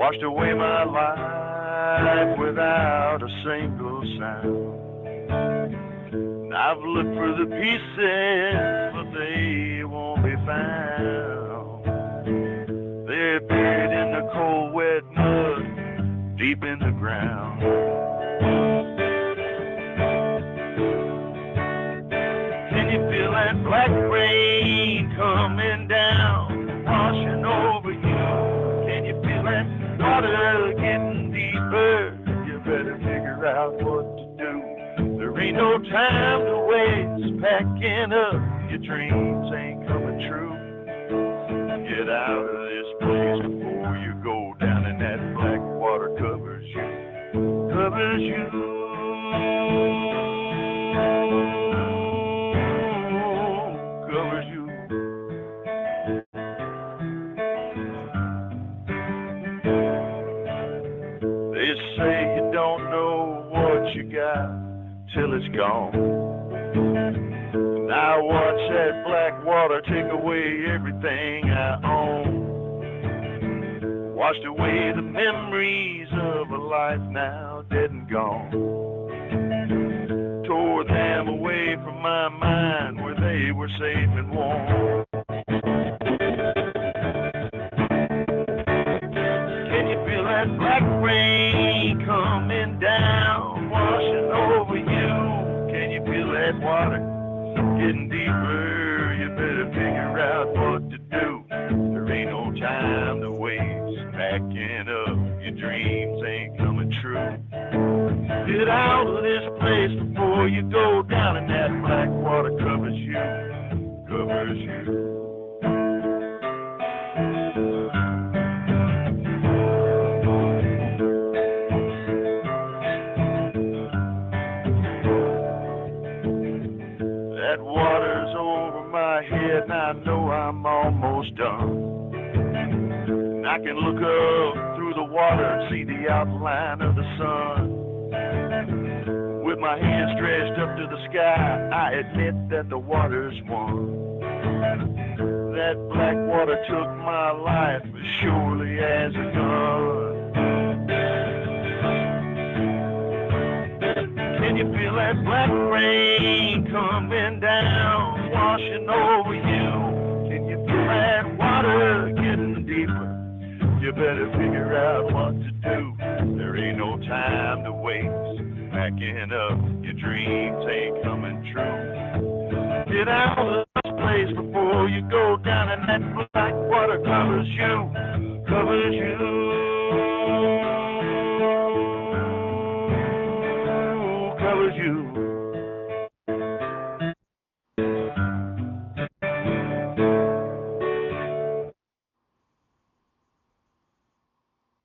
washed away my life without a single sound. And I've looked for the pieces, but they won't be found. They're buried in the cold, wet mud, deep in the ground. Can you feel that black rain coming down, washing over you? Can you feel that water getting deeper? You better figure out what to do. There ain't no time to waste, packing up. Your dreams ain't coming true. Get out of this place before you go down and that black water covers you. Covers you. Covers you. They say you don't know what you got till it's gone. And I watch that black water take away everything I own. Washed away the memories of a life now dead and gone. Tore them away from my mind where they were safe and warm. Can you feel that black rain coming down, washing over you? Can you feel that water getting deeper? You better figure out what to do. There ain't no time to waste, packing up. Your dreams ain't coming true. Get out of this place before you go down and that black water covers you. Covers you. That water's over my head and I know I'm almost done. And I can look up through the water and see the outline of the sun. With my hands stretched up to the sky, I admit that the water's won. That black water took my life as surely as a gun. Can you feel that black rain coming down, washing over you? Can you feel that water getting deeper? You better figure out what to do. There ain't no time to waste, packing up. Your dreams ain't coming true. Get out of this place before you go down and that black water covers you. Covers you.